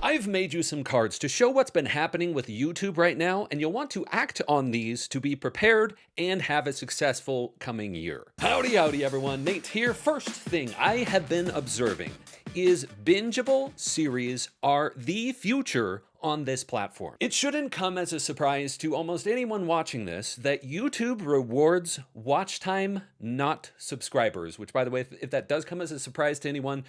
I've made you some cards to show what's been happening with YouTube right now, and you'll want to act on these to be prepared and have a successful coming year. Howdy, howdy, everyone. Nate here. First thing I have been observing is bingeable series are the future on this platform. It shouldn't come as a surprise to almost anyone watching this that YouTube rewards watch time, not subscribers, which, by the way, if that does come as a surprise to anyone,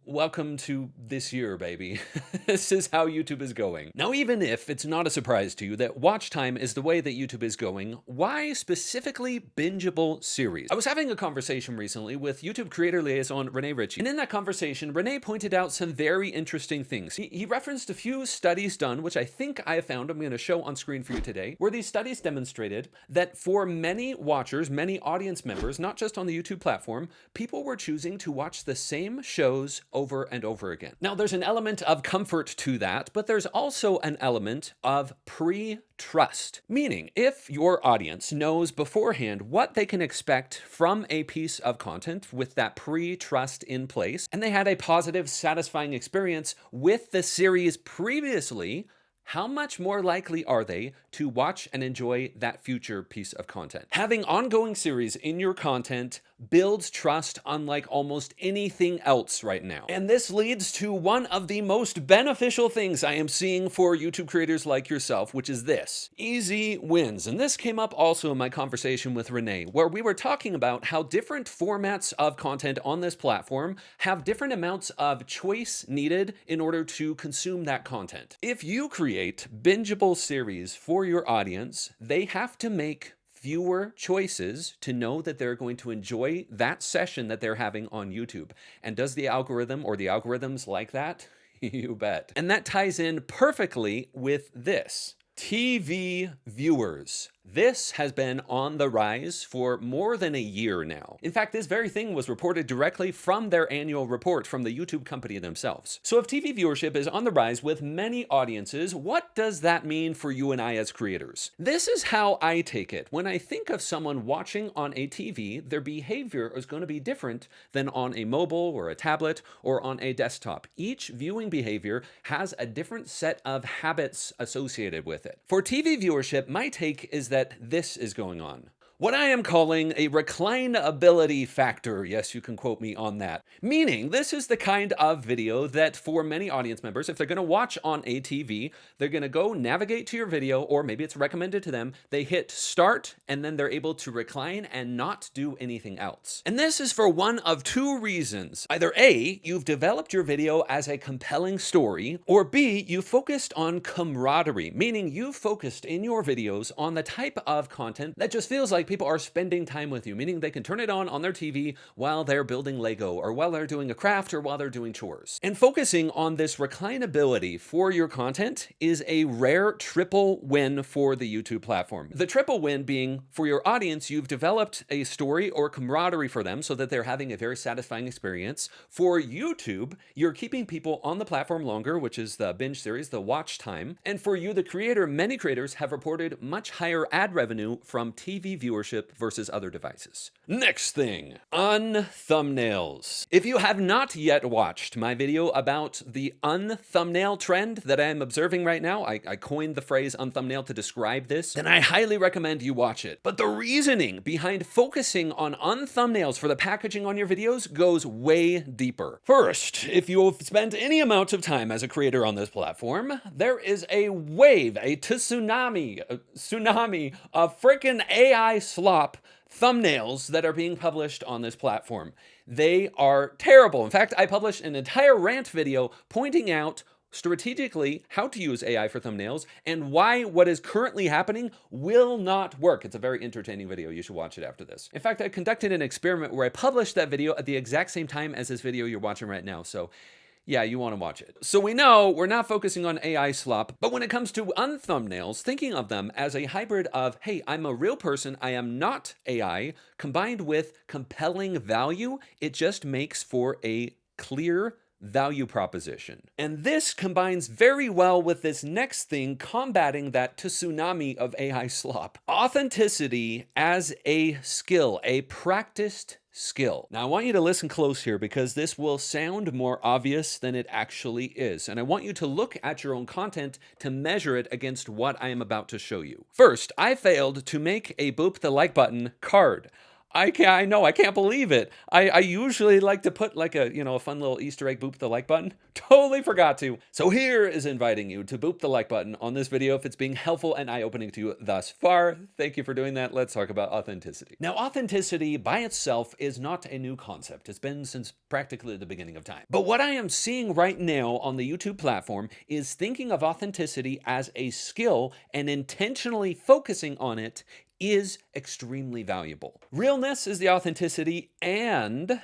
welcome to this year, baby. This is how YouTube is going. Now, even if it's not a surprise to you that watch time is the way that YouTube is going, why specifically bingeable series? I was having a conversation recently with YouTube creator liaison Rene Ritchie, and in that conversation, Rene pointed out some very interesting things. He referenced a few studies done, which I think I found, I'm going to show on screen for you today, where these studies demonstrated that for many watchers, many audience members, not just on the YouTube platform, people were choosing to watch the same shows over and over again. Now, there's an element of comfort to that, but there's also an element of pre-trust. Meaning, if your audience knows beforehand what they can expect from a piece of content with that pre-trust in place, and they had a positive, satisfying experience with the series previously, how much more likely are they to watch and enjoy that future piece of content? Having ongoing series in your content builds trust unlike almost anything else right now. And this leads to one of the most beneficial things I am seeing for YouTube creators like yourself, which is this: easy wins. And this came up also in my conversation with Rene, where we were talking about how different formats of content on this platform have different amounts of choice needed in order to consume that content. If you create bingeable series for your audience, they have to make fewer choices to know that they're going to enjoy that session that they're having on YouTube. And does the algorithm or the algorithms like that? You bet. And that ties in perfectly with this. TV viewers. This has been on the rise for more than a year now. In fact, this very thing was reported directly from their annual report from the YouTube company themselves. So if TV viewership is on the rise with many audiences, what does that mean for you and I as creators? This is how I take it. When I think of someone watching on a TV, their behavior is going to be different than on a mobile or a tablet or on a desktop. Each viewing behavior has a different set of habits associated with it. For TV viewership, my take is that this is going on. What I am calling a reclinability factor. Yes, you can quote me on that. Meaning, this is the kind of video that for many audience members, if they're going to watch on a TV, they're going to go navigate to your video, or maybe it's recommended to them. They hit start, and then they're able to recline and not do anything else. And this is for one of two reasons. Either A, you've developed your video as a compelling story, or B, you focused on camaraderie, meaning you've focused in your videos on the type of content that just feels like people are spending time with you, meaning they can turn it on their TV while they're building Lego, or while they're doing a craft, or while they're doing chores. And focusing on this reclinability for your content is a rare triple win for the YouTube platform. The triple win being, for your audience, you've developed a story or camaraderie for them so that they're having a very satisfying experience. For YouTube, you're keeping people on the platform longer, which is the binge series, the watch time. And for you, the creator, many creators have reported much higher ad revenue from TV viewership versus other devices. Next thing, unthumbnails. If you have not yet watched my video about the unthumbnail trend that I am observing right now, I coined the phrase unthumbnail to describe this, then I highly recommend you watch it. But the reasoning behind focusing on unthumbnails for the packaging on your videos goes way deeper. First, if you've spent any amount of time as a creator on this platform, there is a wave, a tsunami of freaking AI slop thumbnails that are being published on this platform. They are terrible. In fact, I published an entire rant video pointing out strategically how to use AI for thumbnails and why what is currently happening will not work. It's a very entertaining video. You should watch it after this. In fact, I conducted an experiment where I published that video at the exact same time as this video you're watching right now. So yeah, you want to watch it. So we know we're not focusing on AI slop, but when it comes to unthumbnails, thinking of them as a hybrid of, hey, I'm a real person, I am not AI, combined with compelling value, it just makes for a clear value proposition. And this combines very well with this next thing, combating that tsunami of AI slop. Authenticity as a skill, a practiced skill. Now, I want you to listen close here because this will sound more obvious than it actually is. And I want you to look at your own content to measure it against what I am about to show you. First, I failed to make a boop the like button card. I know, I can't believe it. I usually like to put like a fun little Easter egg boop the like button. Totally forgot to. So here is inviting you to boop the like button on this video if it's being helpful and eye-opening to you thus far. Thank you for doing that. Let's talk about authenticity. Now, authenticity by itself is not a new concept. It's been since practically the beginning of time. But what I am seeing right now on the YouTube platform is thinking of authenticity as a skill and intentionally focusing on it is extremely valuable. Realness is the authenticity, and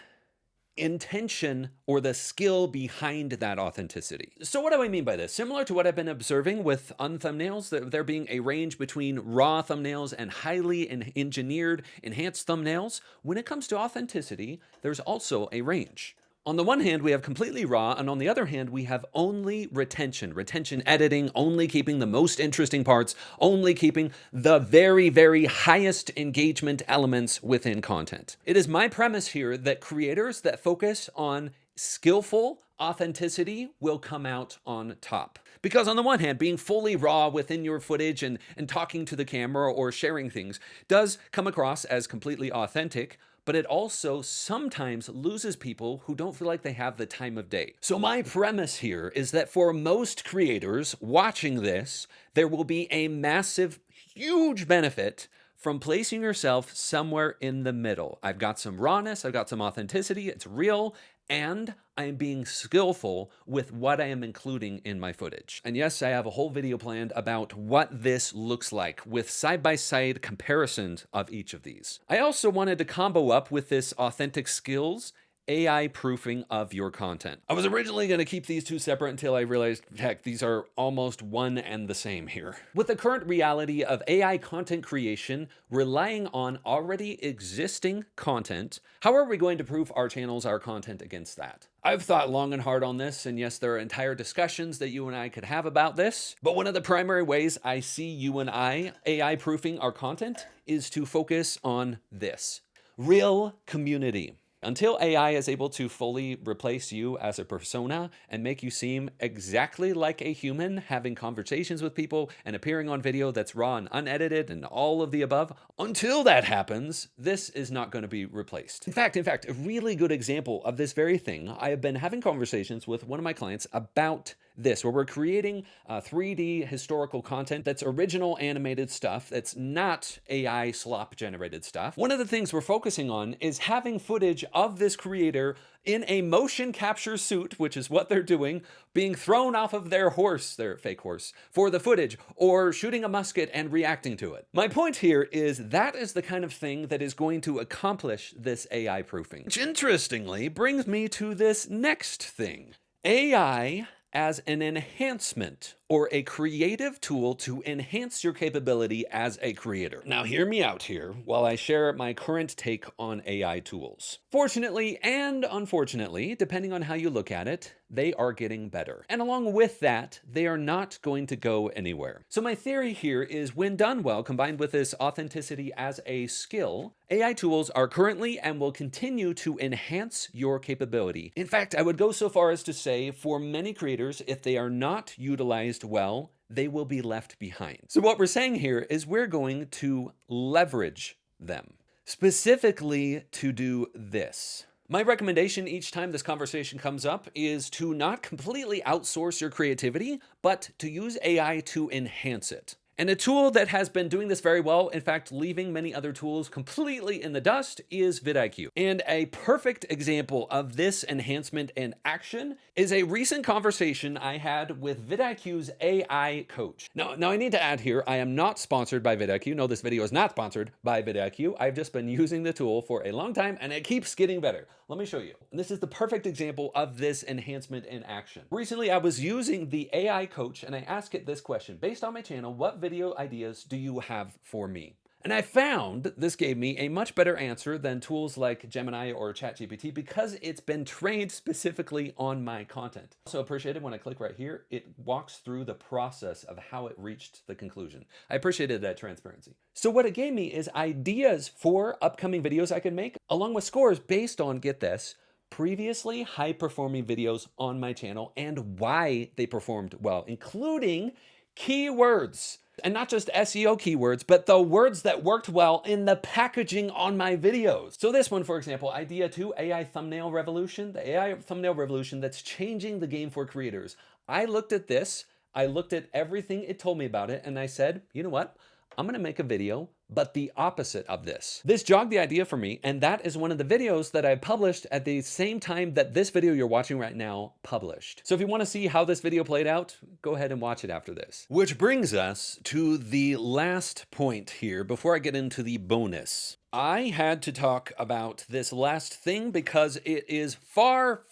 intention or the skill behind that authenticity. So what do I mean by this? Similar to what I've been observing with unthumbnails, there being a range between raw thumbnails and highly engineered, enhanced thumbnails. When it comes to authenticity, there's also a range. On the one hand, we have completely raw, and on the other hand, we have only retention editing, only keeping the most interesting parts, only keeping the very, very highest engagement elements within content. It is my premise here that creators that focus on skillful authenticity will come out on top. Because on the one hand, being fully raw within your footage and talking to the camera or sharing things does come across as completely authentic, but it also sometimes loses people who don't feel like they have the time of day. So my premise here is that for most creators watching this, there will be a massive, huge benefit from placing yourself somewhere in the middle. I've got some rawness, I've got some authenticity, it's real, and I'm being skillful with what I am including in my footage. And yes, I have a whole video planned about what this looks like with side-by-side comparisons of each of these. I also wanted to combo up with this authentic skills AI proofing of your content. I was originally going to keep these two separate until I realized, heck, these are almost one and the same here. With the current reality of AI content creation relying on already existing content, how are we going to proof our channels, our content against that? I've thought long and hard on this, and yes, there are entire discussions that you and I could have about this, but one of the primary ways I see you and I AI proofing our content is to focus on this: real community. Until AI is able to fully replace you as a persona and make you seem exactly like a human, having conversations with people and appearing on video that's raw and unedited and all of the above, until that happens, this is not going to be replaced. In fact, a really good example of this very thing, I have been having conversations with one of my clients about this, where we're creating 3D historical content that's original animated stuff, that's not AI slop generated stuff. One of the things we're focusing on is having footage of this creator in a motion capture suit, which is what they're doing, being thrown off of their horse, their fake horse, for the footage, or shooting a musket and reacting to it. My point here is that is the kind of thing that is going to accomplish this AI proofing. Which interestingly brings me to this next thing. AI as an enhancement or a creative tool to enhance your capability as a creator. Now, hear me out here while I share my current take on AI tools. Fortunately and unfortunately, depending on how you look at it, they are getting better. And along with that, they are not going to go anywhere. So my theory here is when done well, combined with this authenticity as a skill, AI tools are currently and will continue to enhance your capability. In fact, I would go so far as to say for many creators, if they are not utilized well, they will be left behind. So what we're saying here is we're going to leverage them, specifically to do this. My recommendation each time this conversation comes up is to not completely outsource your creativity, but to use AI to enhance it. And a tool that has been doing this very well, in fact, leaving many other tools completely in the dust, is vidIQ. And a perfect example of this enhancement in action is a recent conversation I had with vidIQ's AI coach. Now I need to add here, I am not sponsored by vidIQ. No, this video is not sponsored by vidIQ. I've just been using the tool for a long time and it keeps getting better. Let me show you. And this is the perfect example of this enhancement in action. Recently, I was using the AI coach and I asked it this question: based on my channel, what video ideas do you have for me? And I found this gave me a much better answer than tools like Gemini or ChatGPT because it's been trained specifically on my content. Also appreciated when I click right here, it walks through the process of how it reached the conclusion. I appreciated that transparency. So what it gave me is ideas for upcoming videos I can make, along with scores based on, get this, previously high-performing videos on my channel and why they performed well, including keywords. And not just SEO keywords, but the words that worked well in the packaging on my videos. So this one, for example, Idea 2, AI thumbnail revolution, the AI thumbnail revolution that's changing the game for creators. I looked at this, I looked at everything it told me about it, and I said, you know what? I'm gonna make a video, but the opposite of this. This jogged the idea for me, and that is one of the videos that I published at the same time that this video you're watching right now published. So if you wanna see how this video played out, go ahead and watch it after this. Which brings us to the last point here before I get into the bonus. I had to talk about this last thing because it is far,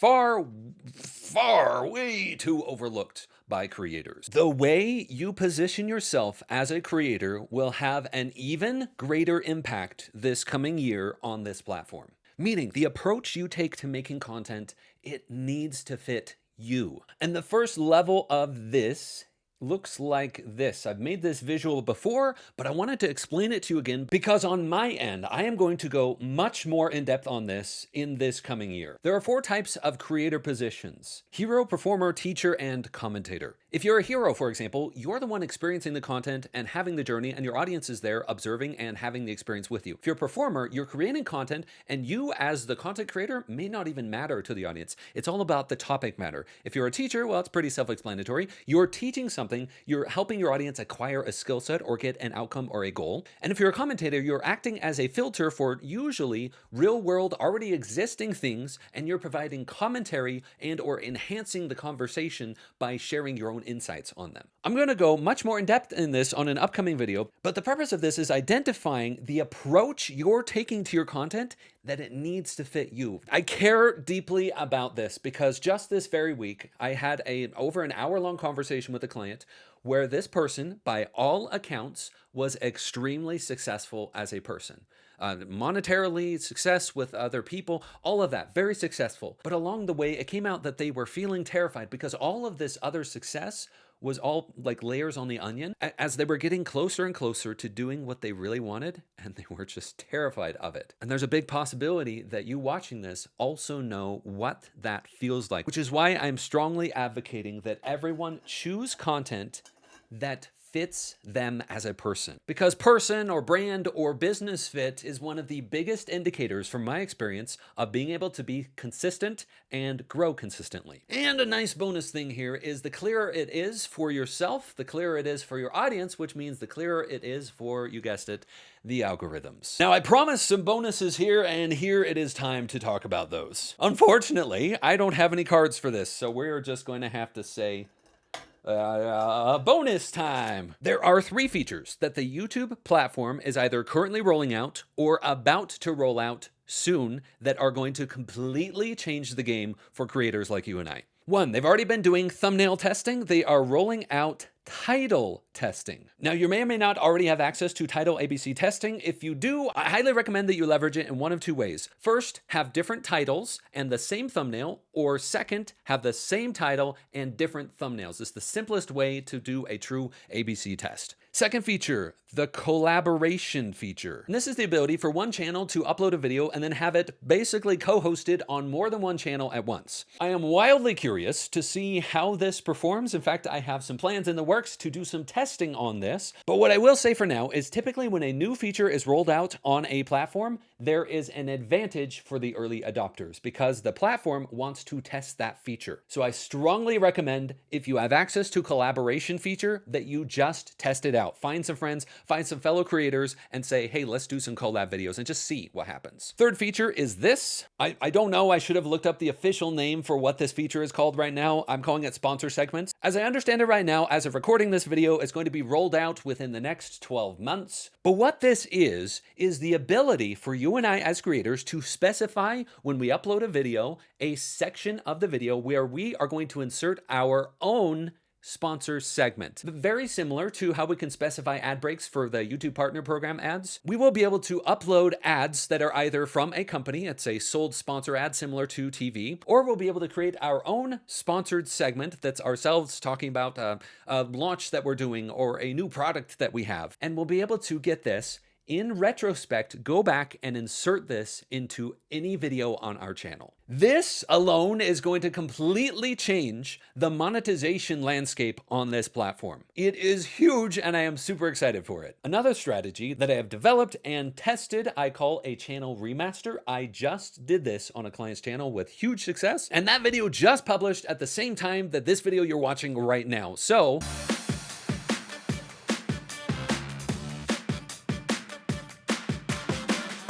way too overlooked by creators. The way you position yourself as a creator will have an even greater impact this coming year on this platform. Meaning the approach you take to making content, it needs to fit you. And the first level of this looks like this. I've made this visual before, but I wanted to explain it to you again because on my end, I am going to go much more in depth on this in this coming year. There are 4 types of creator positions: hero, performer, teacher, and commentator. If you're a hero, for example, you're the one experiencing the content and having the journey, and your audience is there observing and having the experience with you. If you're a performer, you're creating content, and you as the content creator may not even matter to the audience. It's all about the topic matter. If you're a teacher, well, it's pretty self-explanatory. You're teaching something, you're helping your audience acquire a skill set or get an outcome or a goal. And if you're a commentator, you're acting as a filter for usually real-world, already existing things, and you're providing commentary and or enhancing the conversation by sharing your own insights on them. I'm going to go much more in depth in this on an upcoming video, but the purpose of this is identifying the approach you're taking to your content that it needs to fit you. I care deeply about this because just this very week, I had over an hour-long conversation with a client where this person, by all accounts, was extremely successful as a person. Monetarily, success with other people, all of that, very successful. But along the way, it came out that they were feeling terrified because all of this other success was all like layers on the onion as they were getting closer and closer to doing what they really wanted, and they were just terrified of it. And there's a big possibility that you watching this also know what that feels like, which is why I'm strongly advocating that everyone choose content that fits them as a person. Because person or brand or business fit is one of the biggest indicators from my experience of being able to be consistent and grow consistently. And a nice bonus thing here is the clearer it is for yourself, the clearer it is for your audience, which means the clearer it is for, you guessed it, the algorithms. Now I promised some bonuses here, and here it is time to talk about those. Unfortunately, I don't have any cards for this, so we're just going to have to say bonus time. There are 3 features that the YouTube platform is either currently rolling out or about to roll out soon that are going to completely change the game for creators like you and I. 1, they've already been doing thumbnail testing. They are rolling out title testing. Now, you may or may not already have access to title ABC testing. If you do, I highly recommend that you leverage it in one of 2 ways. First, have different titles and the same thumbnail, or second, have the same title and different thumbnails. It's the simplest way to do a true ABC test. Second feature, the collaboration feature. And this is the ability for one channel to upload a video and then have it basically co-hosted on more than one channel at once. I am wildly curious to see how this performs. In fact, I have some plans in the works to do some testing on this. But what I will say for now is typically when a new feature is rolled out on a platform, there is an advantage for the early adopters because the platform wants to test that feature. So I strongly recommend, if you have access to collaboration feature, that you just test it out. Find some friends, find some fellow creators, and say, hey, let's do some collab videos and just see what happens. Third feature is this. I don't know. I should have looked up the official name for what this feature is called right now. I'm calling it sponsor segments. As I understand it right now, as of recording this video, it's going to be rolled out within the next 12 months. But what this is the ability for you and I as creators to specify when we upload a video, a section of the video where we are going to insert our own sponsor segment. Very similar to how we can specify ad breaks for the YouTube Partner Program ads, we will be able to upload ads that are either from a company, it's a sold sponsor ad similar to TV, or we'll be able to create our own sponsored segment that's ourselves talking about a launch that we're doing or a new product that we have. And we'll be able to get this in retrospect, go back and insert this into any video on our channel. This alone is going to completely change the monetization landscape on this platform. It is huge and I am super excited for it. Another strategy that I have developed and tested, I call a channel remaster. I just did this on a client's channel with huge success, and that video just published at the same time that this video you're watching right now. So